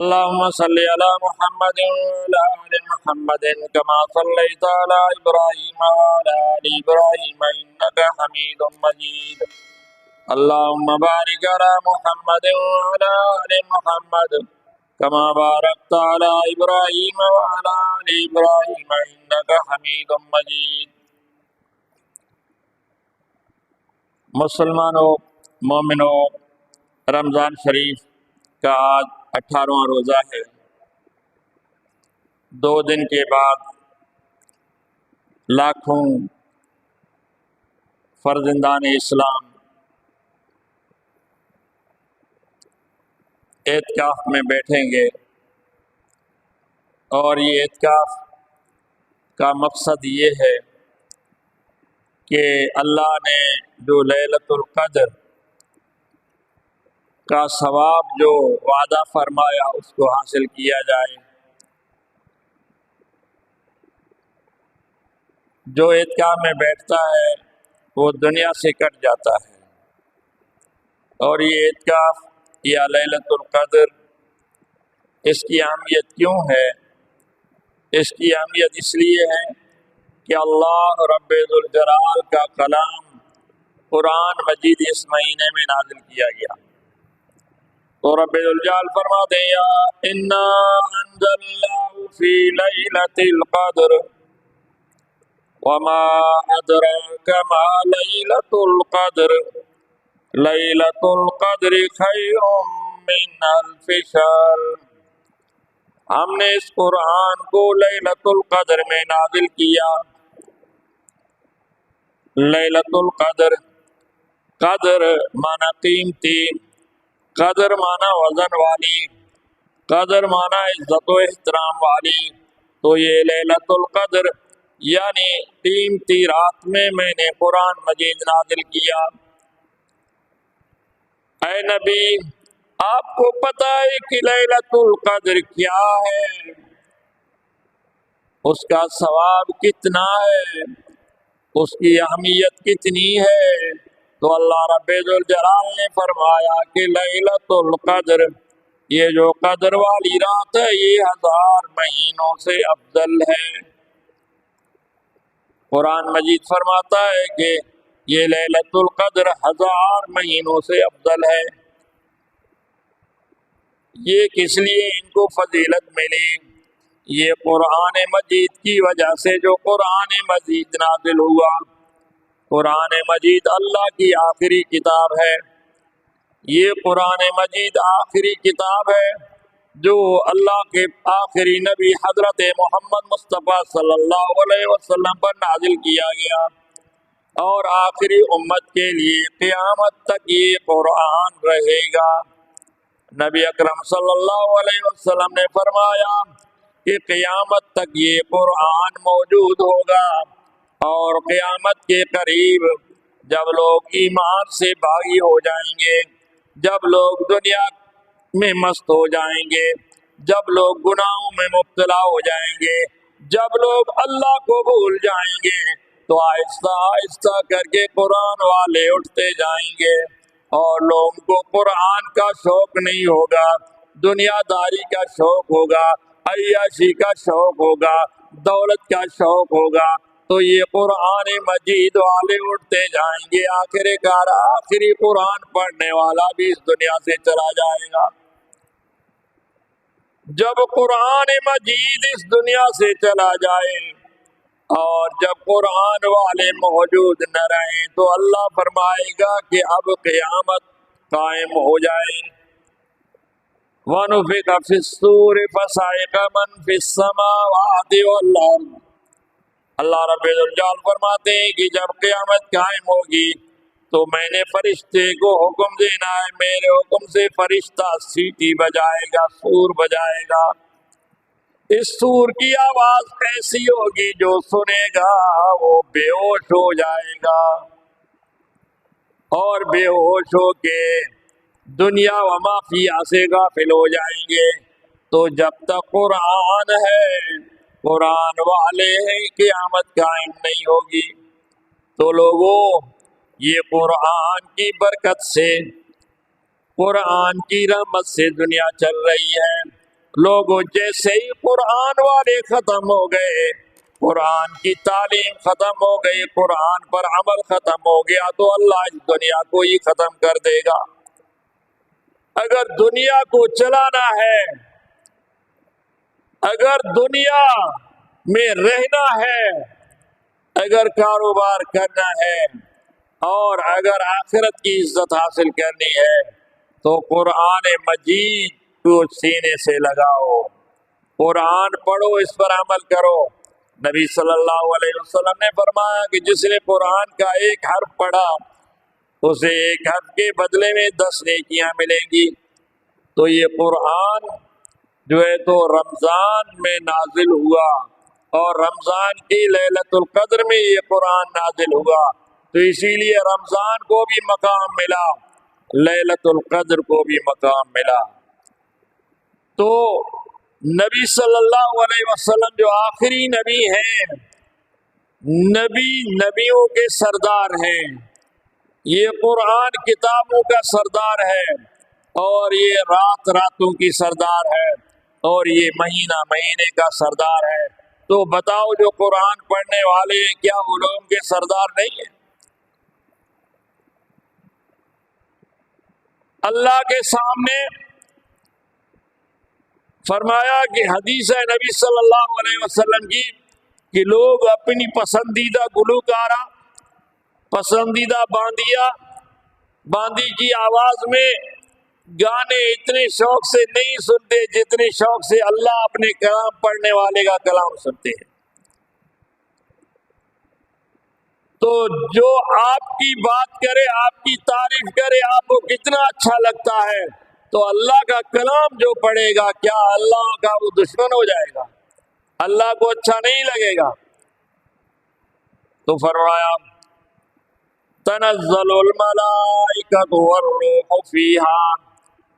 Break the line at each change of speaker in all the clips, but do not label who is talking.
اللهم صل على محمد وعلى آل محمد كما صليت على إبراهيم وعلى آل إبراهيم إنك حميد مجيد. اللهم بارك على محمد وعلى آل محمد كما باركت على إبراهيم وعلى آل إبراهيم إنك حميد مجيد. مسلمانوں، مومنوں، رمضان شریف کا آج 18واں روزہ ہے۔ 2 دن کے بعد لاکھوں فرزندان اسلام اعتکاف میں بیٹھیں گے، اور یہ اعتکاف کا مقصد یہ ہے کہ اللہ نے جو لیلۃ القدر کا ثواب جو وعدہ فرمایا اس کو حاصل کیا جائے۔ جو اعتکاف میں بیٹھتا ہے وہ دنیا سے کٹ جاتا ہے، اور یہ اعتکاف یا لیلۃ القدر، اس کی اہمیت کیوں ہے؟ اس کی اہمیت اس لیے ہے کہ اللہ رب ذوالجلال کا کلام قرآن مجید اس مہینے میں نازل کیا گیا۔ تو رب ذوالجلال فرماتے ہیں یا انا انزلناه فی لیلۃ القدر وما ادراک ما لیلۃ القدر لیلۃ القدر خیر من الف شہر۔ ہم نے اس قرآن کو لیلۃ القدر میں نازل کیا۔ لیلۃ القدر، قدر معنی قیمتی، قدر معنی وزن والی، قدر معنی عزت و احترام والی۔ تو یہ لیلۃ القدر یعنی قیمتی رات میں نے قرآن مجید نازل کیا۔ اے نبی، آپ کو پتہ ہے کہ لیلۃ القدر کیا ہے، اس کا ثواب کتنا ہے، اس کی اہمیت کتنی ہے؟ تو اللہ رب ذوالجلال نے فرمایا کہ لیلۃ القدر، یہ جو قدر والی رات ہے، یہ 1000 مہینوں سے افضل ہے۔ قرآن مجید فرماتا ہے کہ یہ لیلۃ القدر 1000 مہینوں سے افضل ہے۔ یہ کس لیے ان کو فضیلت ملی؟ یہ قرآن مجید کی وجہ سے، جو قرآن مجید نازل ہوا۔ قرآن مجید اللہ کی آخری کتاب ہے۔ یہ قرآن مجید آخری کتاب ہے جو اللہ کے آخری نبی حضرت محمد مصطفیٰ صلی اللہ علیہ وسلم پر نازل کیا گیا، اور آخری امت کے لیے قیامت تک یہ قرآن رہے گا۔ نبی اکرم صلی اللہ علیہ وسلم نے فرمایا کہ قیامت تک یہ قرآن موجود ہوگا، اور قیامت کے قریب جب لوگ ایمان سے باغی ہو جائیں گے، جب لوگ دنیا میں مست ہو جائیں گے، جب لوگ گناہوں میں مبتلا ہو جائیں گے، جب لوگ اللہ کو بھول جائیں گے، تو آہستہ آہستہ کر کے قرآن والے اٹھتے جائیں گے، اور لوگوں کو قرآن کا شوق نہیں ہوگا، دنیا داری کا شوق ہوگا، عیاشی کا شوق ہوگا، دولت کا شوق ہوگا۔ تو یہ قرآن مجید والے اٹھتے جائیں گے، آخر کار آخری قرآن پڑھنے والا بھی اس دنیا سے چلا جائے گا۔ جب قرآن مجید اس دنیا سے چلا جائے اور جب قرآن والے موجود نہ رہیں، تو اللہ فرمائے گا کہ اب قیامت قائم ہو جائے۔ وَنُفِخَ فِي الصُّورِ فَصَعِقَ مَن فِي السَّمَاوَاتِ وَالْأَرْضِ۔ اللہ رب الجلال فرماتے ہیں کہ جب قیامت قائم ہوگی تو میں نے فرشتے کو حکم دینا ہے، میرے حکم سے فرشتہ سیٹی بجائے گا، سور بجائے گا۔ اس سور کی آواز ایسی ہوگی جو سنے گا وہ بے ہوش ہو جائے گا، اور بے ہوش ہو کے دنیا و ما فیہا سے غافل ہو جائیں گے۔ تو جب تک قرآن ہے، قرآن والے ہیں، قیامت قائم نہیں ہوگی۔ تو لوگوں، یہ قرآن کی برکت سے، قرآن کی رحمت سے دنیا چل رہی ہے۔ لوگوں جیسے ہی قرآن والے ختم ہو گئے، قرآن کی تعلیم ختم ہو گئی، قرآن پر عمل ختم ہو گیا، تو اللہ اس دنیا کو ہی ختم کر دے گا۔ اگر دنیا کو چلانا ہے، اگر دنیا میں رہنا ہے، اگر کاروبار کرنا ہے، اور اگر آخرت کی عزت حاصل کرنی ہے، تو قرآن مجید کو سینے سے لگاؤ، قرآن پڑھو، اس پر عمل کرو۔ نبی صلی اللہ علیہ وسلم نے فرمایا کہ جس نے قرآن کا ایک حرف پڑھا اسے ایک حرف کے بدلے میں 10 نیکیاں ملیں گی۔ تو یہ قرآن جو ہے تو رمضان میں نازل ہوا، اور رمضان کی لیلۃ القدر میں یہ قرآن نازل ہوا، تو اسی لیے رمضان کو بھی مقام ملا، لیلۃ القدر کو بھی مقام ملا۔ تو نبی صلی اللہ علیہ وسلم جو آخری نبی ہیں، نبی نبیوں کے سردار ہیں، یہ قرآن کتابوں کا سردار ہے، اور یہ رات راتوں کی سردار ہے، اور یہ مہینہ مہینے کا سردار ہے۔ تو بتاؤ جو قرآن پڑھنے والے ہیں کیا علوم کے سردار نہیں ہیں؟ اللہ کے سامنے فرمایا کہ حدیث ہے نبی صلی اللہ علیہ وسلم کی کہ لوگ اپنی پسندیدہ گلوکارہ، پسندیدہ باندی کی آواز میں گانے اتنے شوق سے نہیں سنتے جتنے شوق سے اللہ اپنے کلام پڑھنے والے کا کلام سنتے ہیں۔ تو جو آپ کی بات کرے، آپ کی تعریف کرے، آپ کو کتنا اچھا لگتا ہے، تو اللہ کا کلام جو پڑھے گا کیا اللہ کا وہ دشمن ہو جائے گا؟ اللہ کو اچھا نہیں لگے گا؟ تو فرمایا تنزل الملائکۃ والروح فیہا،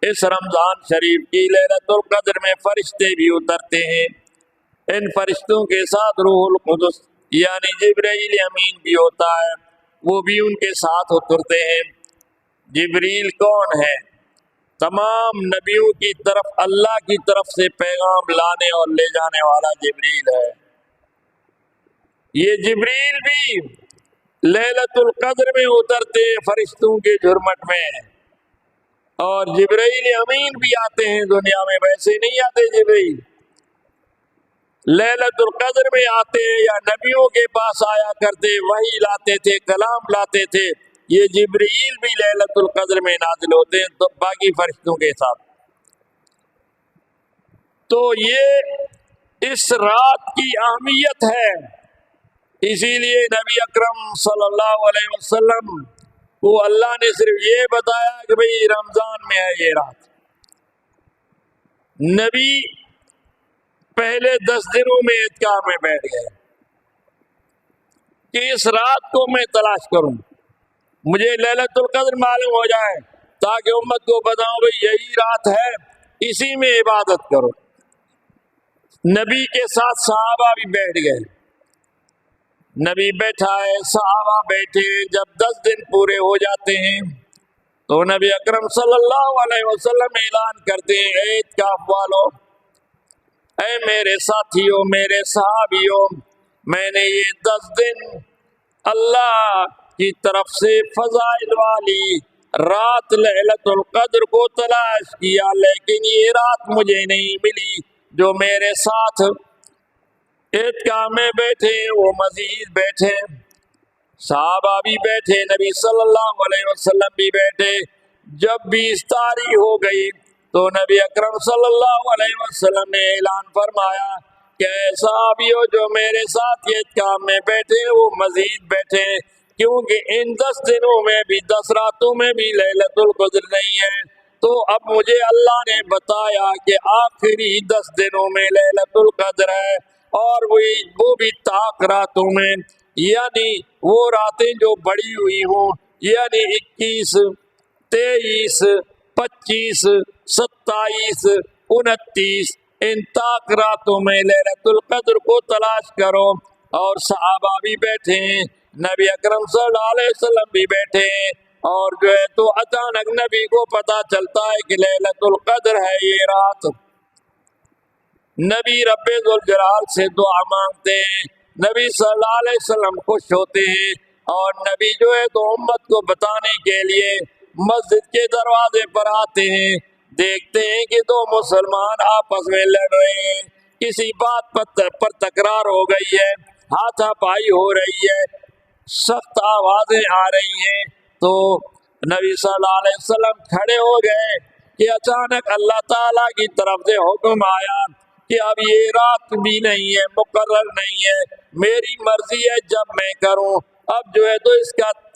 اس رمضان شریف کی لیلۃ القدر میں فرشتے بھی اترتے ہیں، ان فرشتوں کے ساتھ روح القدس یعنی جبرائیل امین بھی ہوتا ہے، وہ بھی ان کے ساتھ اترتے ہیں۔ جبریل کون ہے؟ تمام نبیوں کی طرف اللہ کی طرف سے پیغام لانے اور لے جانے والا جبریل ہے۔ یہ جبریل بھی لیلۃ القدر میں اترتے فرشتوں کے جھرمٹ میں، اور جبرائیل امین بھی آتے ہیں دنیا میں، ویسے نہیں آتے جبریل، لیلۃ القدر میں آتے یا نبیوں کے پاس آیا کرتے، وحی لاتے تھے، کلام لاتے تھے۔ یہ جبریل بھی لیلۃ القدر میں نازل ہوتے ہیں تو باقی فرشتوں کے ساتھ۔ تو یہ اس رات کی اہمیت ہے، اسی لیے نبی اکرم صلی اللہ علیہ وسلم کو اللہ نے صرف یہ بتایا کہ بھئی رمضان میں ہے یہ رات۔ نبی پہلے 10 دنوں میں اعتکاف میں بیٹھ گئے کہ اس رات کو میں تلاش کروں، مجھے لیلۃ القدر معلوم ہو جائے، تاکہ امت کو بتاؤں بھئی یہی رات ہے، اسی میں عبادت کرو۔ نبی کے ساتھ صحابہ بھی بیٹھ گئے، نبی بیٹھا ہے، صحابہ بیٹھے، جب 10 دن پورے ہو جاتے ہیں تو نبی اکرم صلی اللہ علیہ وسلم اعلان کرتے ہیں، اے اعتکاف والو، اے میرے ساتھیوں، میرے صحابیوں، میں نے یہ 10 دن اللہ کی طرف سے فضائل والی رات لیلۃ القدر کو تلاش کیا، لیکن یہ رات مجھے نہیں ملی۔ جو میرے ساتھ اعتکاف میں بیٹھے وہ مزید بیٹھے، صحابہ بھی بیٹھے، نبی صلی اللہ علیہ وسلم بھی بیٹھے۔ جب 20 تاریخ ہو گئی تو نبی اکرم صلی اللہ علیہ وسلم نے اعلان فرمایا کہ اے صحابیوں جو میرے ساتھ اعتکاف میں بیٹھے وہ مزید بیٹھے، کیونکہ ان 10 دنوں میں بھی 10 راتوں میں بھی لیلۃ القدر نہیں ہے۔ تو اب مجھے اللہ نے بتایا کہ آخری 10 دنوں میں لیلۃ القدر ہے، اور وہ بھی طاق راتوں میں، یعنی وہ راتیں جو بڑی ہوئی ہوں، یعنی 21، 23، 25، 27، 29، ان طاق راتوں میں لیلۃ القدر کو تلاش کرو۔ اور صحابہ بھی بیٹھے ہیں، نبی اکرم صلی اللہ علیہ وسلم بھی بیٹھے ہیں، اور جو ہے تو اچانک نبی کو پتا چلتا ہے کہ لیلۃ القدر ہے یہ رات۔ نبی رب ذوالجلال سے دعا مانگتے ہیں، نبی صلی اللہ علیہ وسلم خوش ہوتے ہیں، اور نبی جو ہے تو امت کو بتانے کے لیے مسجد کے دروازے پر آتے ہیں، دیکھتے ہیں کہ دو مسلمان آپس میں لڑ رہے ہیں، کسی بات پر تکرار ہو گئی ہے، ہاتھا پائی ہو رہی ہے، سخت آوازیں آ رہی ہیں، تو نبی صلی اللہ علیہ وسلم کھڑے ہو گئے کہ اچانک اللہ تعالیٰ کی طرف سے حکم آیا کہ اب یہ رات بھی نہیں ہے، مقرر نہیں ہے، میری مرضی ہے، جب میں کروں، اب جو ہے تو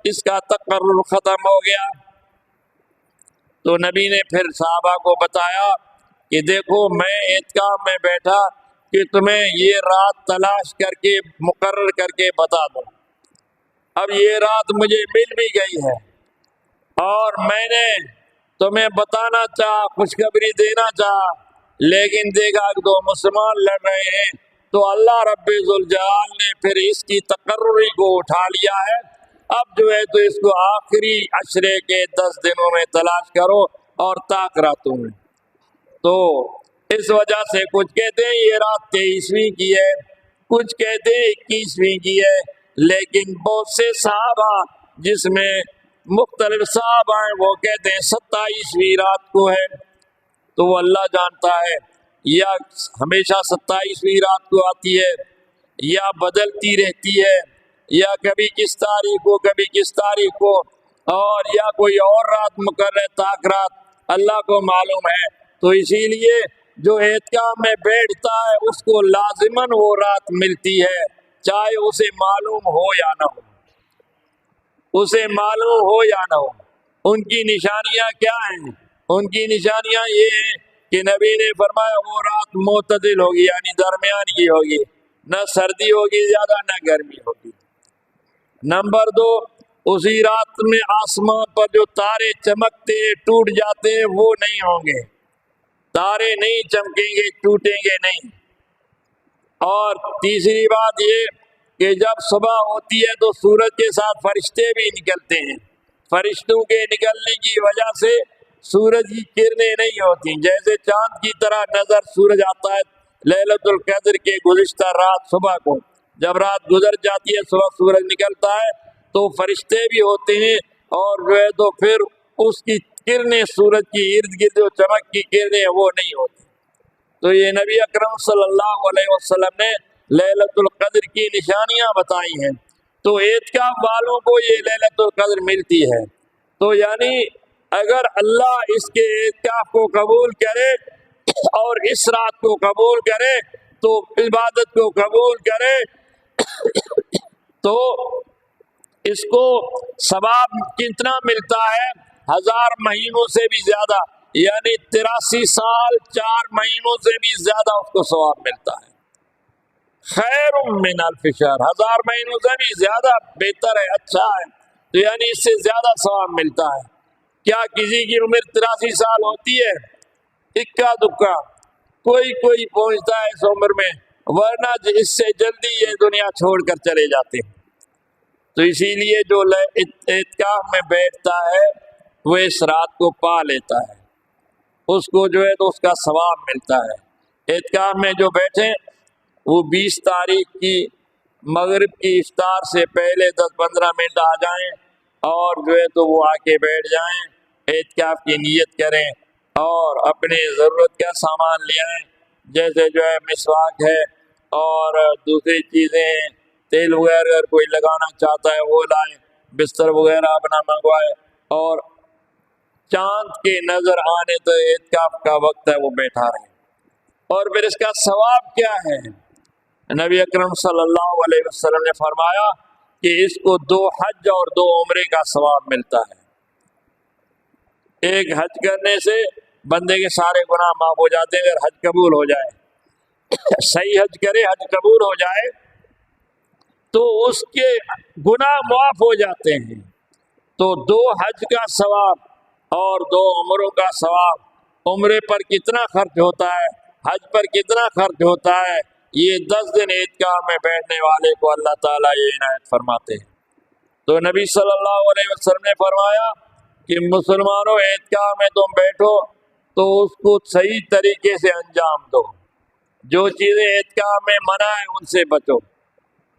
اس کا تقرر ختم ہو گیا۔ تو نبی نے پھر صحابہ کو بتایا کہ دیکھو میں اعتکاف میں بیٹھا کہ تمہیں یہ رات تلاش کر کے مقرر کر کے بتا دوں، اب یہ رات مجھے مل بھی گئی ہے، اور میں نے تمہیں بتانا چاہا، خوشخبری دینا چاہا، لیکن دیکھا کہ دو مسلمان لڑ رہے ہیں، تو اللہ رب ذوالجلال نے پھر اس کی تقرری کو اٹھا لیا ہے، اب جو ہے تو اس کو آخری عشرے کے 10 دنوں میں تلاش کرو اور طاق راتوں میں۔ تو اس وجہ سے کچھ کہتے ہیں یہ رات 23ویں کی ہے، کچھ کہتے ہیں 21ویں کی ہے، لیکن بہت سے صحابہ جس میں مختلف صحابہ ہیں وہ کہتے ہیں 27ویں رات کو ہے، تو وہ اللہ جانتا ہے، یا ہمیشہ 27ویں رات کو آتی ہے یا بدلتی رہتی ہے، یا کبھی کس تاریخ کو کبھی کس تاریخ کو، اور یا کوئی اور رات مقرر طاق رات، اللہ کو معلوم ہے۔ تو اسی لیے جو اعتکاف میں بیٹھتا ہے اس کو لازماً وہ رات ملتی ہے، چاہے اسے معلوم ہو یا نہ ہو، اسے معلوم ہو یا نہ ہو۔ ان کی نشانیاں کیا ہیں؟ ان کی نشانیاں یہ ہیں کہ نبی نے فرمایا وہ رات معتدل ہوگی، یعنی درمیان کی ہوگی، نہ سردی ہوگی زیادہ نہ گرمی ہوگی۔ نمبر 2، اسی رات میں آسمان پر جو تارے چمکتے ٹوٹ جاتے ہیں وہ نہیں ہوں گے، تارے نہیں چمکیں گے، ٹوٹیں گے نہیں۔ اور تیسری بات یہ کہ جب صبح ہوتی ہے تو سورج کے ساتھ فرشتے بھی نکلتے ہیں، فرشتوں کے نکلنے کی وجہ سے سورج کی کرنیں نہیں ہوتی، جیسے چاند کی طرح نظر سورج آتا ہے لیلۃ القدر کے گزشتہ رات صبح کو، جب رات گزر جاتی ہے صبح سورج نکلتا ہے تو فرشتے بھی ہوتے ہیں، اور جو ہے تو پھر اس کی کرنیں سورج کی ارد گرد جو چمک کی کرنیں وہ نہیں ہوتی۔ تو یہ نبی اکرم صلی اللہ علیہ وسلم نے لیلۃ القدر کی نشانیاں بتائی ہیں، تو اعتکاف والوں کو یہ لیلۃ القدر ملتی ہے۔ تو یعنی اگر اللہ اس کے اعتکاف کو قبول کرے اور اس رات کو قبول کرے تو عبادت کو قبول کرے تو اس کو ثواب کتنا ملتا ہے؟ 1000 مہینوں سے بھی زیادہ، یعنی 83 سال 4 مہینوں سے بھی زیادہ اس کو ثواب ملتا ہے۔ خیر من الف شہر، 1000 مہینوں سے بھی زیادہ بہتر ہے، اچھا ہے، تو یعنی اس سے زیادہ ثواب ملتا ہے۔ کیا کسی کی عمر 83 سال ہوتی ہے؟ اکا دکا کوئی پہنچتا ہے اس عمر میں، ورنہ اس سے جلدی یہ دنیا چھوڑ کر چلے جاتے ہیں۔ تو اسی لیے جو اعتکاف میں بیٹھتا ہے وہ اس رات کو پا لیتا ہے، اس کو جو ہے تو اس کا ثواب ملتا ہے۔ اعتکاف میں جو بیٹھیں وہ 20 تاریخ کی مغرب کی افطار سے پہلے 10-15 منٹ آ جائیں، اور جو ہے تو وہ آ کے بیٹھ جائیں، اعتکاف کی نیت کریں، اور اپنے ضرورت کا سامان لے آئیں، جیسے جو ہے مسواک ہے اور دوسری چیزیں، تیل وغیرہ اگر کوئی لگانا چاہتا ہے وہ لائیں، بستر وغیرہ اپنا منگوائے، اور چاند کے نظر آنے تو اعتکاف کا وقت ہے وہ بیٹھا رہے۔ اور پھر اس کا ثواب کیا ہے؟ نبی اکرم صلی اللہ علیہ وسلم نے فرمایا کہ اس کو 2 حج اور 2 عمرے کا ثواب ملتا ہے۔ ایک حج کرنے سے بندے کے سارے گناہ معاف ہو جاتے ہیں، اگر حج قبول ہو جائے، صحیح حج کرے، حج قبول ہو جائے تو اس کے گناہ معاف ہو جاتے ہیں۔ تو 2 حج کا ثواب اور 2 عمروں کا ثواب، عمرے پر کتنا خرچ ہوتا ہے، حج پر کتنا خرچ ہوتا ہے، یہ 10 دن اعتکاف میں بیٹھنے والے کو اللہ تعالیٰ یہ عنایت فرماتے ہیں۔ تو نبی صلی اللہ علیہ وسلم نے فرمایا کہ مسلمانوں اعتکاف میں تم بیٹھو تو اس کو صحیح طریقے سے انجام دو، جو چیزیں اعتکاف میں منع ہے ان سے بچو،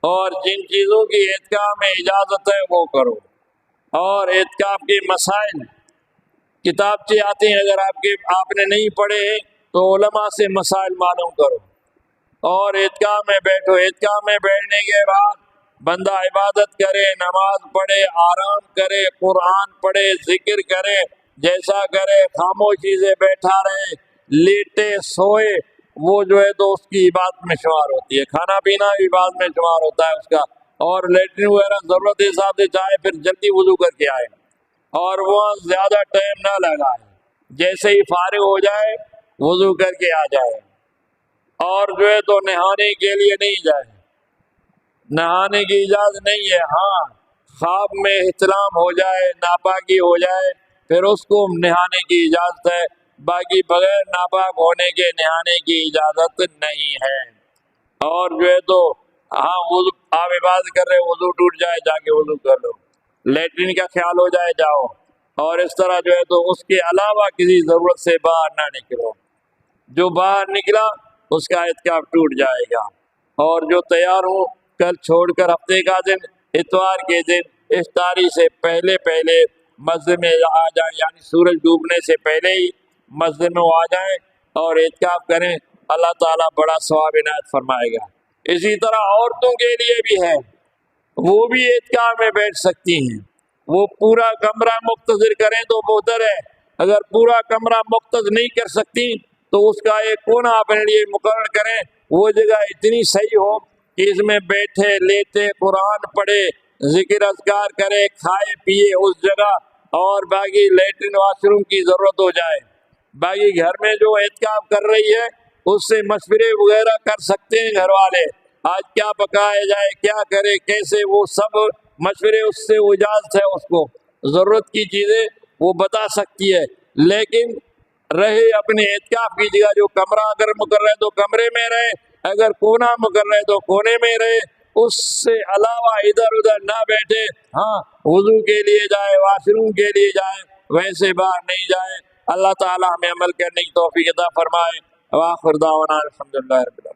اور جن چیزوں کی اعتکاف میں اجازت ہے وہ کرو۔ اور اعتکاف کے مسائل کتابچے آتے ہیں، اگر آپ نے نہیں پڑھے ہیں تو علماء سے مسائل معلوم کرو، اور اعتکاف میں بیٹھو۔ اعتکاف میں بیٹھنے کے بعد بندہ عبادت کرے، نماز پڑھے، آرام کرے، قرآن پڑھے، ذکر کرے، جیسا کرے، خاموشی سے بیٹھا رہے، لیٹے سوئے، وہ جو ہے تو اس کی عبادت میں شمار ہوتی ہے۔ کھانا پینا بھی عبادت میں شمار ہوتا ہے اس کا، اور لیٹرن وغیرہ ضرورت کے حساب سے چاہے پھر جلدی وضو کر کے آئے، اور وہاں زیادہ ٹائم نہ لگائے، جیسے ہی فارغ ہو جائے وضو کر کے آ جائے۔ اور جو ہے تو نہانے کے لیے نہیں جائے، نہانے کی اجازت نہیں ہے۔ ہاں خواب میں احتلام ہو جائے، ناپاکی ہو جائے، پھر اس کو نہانے کی اجازت ہے، باقی بغیر ناپاک ہونے کے نہانے کی اجازت نہیں ہے۔ اور جو ہے تو ہاں وضو آپ عبادت کر رہے وضو ٹوٹ جائے، جا کے وضو کر لو، لیٹرین کا خیال ہو جائے جاؤ، اور اس طرح جو ہے تو اس کے علاوہ کسی ضرورت سے باہر نہ نکلو۔ جو باہر نکلا اس کا اعتکاف ٹوٹ جائے گا۔ اور جو تیار ہوں کل چھوڑ کر ہفتے کا دن اتوار کے دن افطاری سے پہلے پہلے مسجد میں آ جائیں، یعنی سورج ڈوبنے سے پہلے ہی مسجد میں آ جائیں اور اعتکاف کریں، اللہ تعالیٰ بڑا ثواب عنایت فرمائے گا۔ اسی طرح عورتوں کے لیے بھی ہے، وہ بھی اعتکاف میں بیٹھ سکتی ہیں۔ وہ پورا کمرہ مختصر کریں تو بہتر ہے، اگر پورا کمرہ مختصر نہیں کر سکتی تو اس کا ایک کونا اپنے لیے مقرر کریں، وہ جگہ اتنی صحیح ہو کہ اس میں بیٹھے لیٹے قرآن پڑھے، ذکر اذکار کرے، کھائے پیے اس جگہ، اور باقی لیٹرن واش روم کی ضرورت ہو جائے، باقی گھر میں جو اعتکاف کر رہی ہے اس سے مشورے وغیرہ کر سکتے ہیں گھر والے، آج کیا پکایا جائے، کیا کرے، کیسے، وہ سب مشورے اس سے اجازت ہے، اس کو ضرورت کی چیزیں وہ بتا سکتی ہے، لیکن رہے اپنے اعتکاف کی جگہ، جو کمرہ اگر مقرر ہے تو کمرے میں رہے، اگر کونا مقرر ہے تو کونے میں رہے، اس سے علاوہ ادھر ادھر نہ بیٹھے۔ ہاں وضو کے لیے جائے، واش روم کے لیے جائے، ویسے باہر نہیں جائے۔ اللہ تعالی ہمیں عمل کرنے کی توفیق عطا فرمائے۔ وآخر دعوانا الحمدللہ رب العالمین۔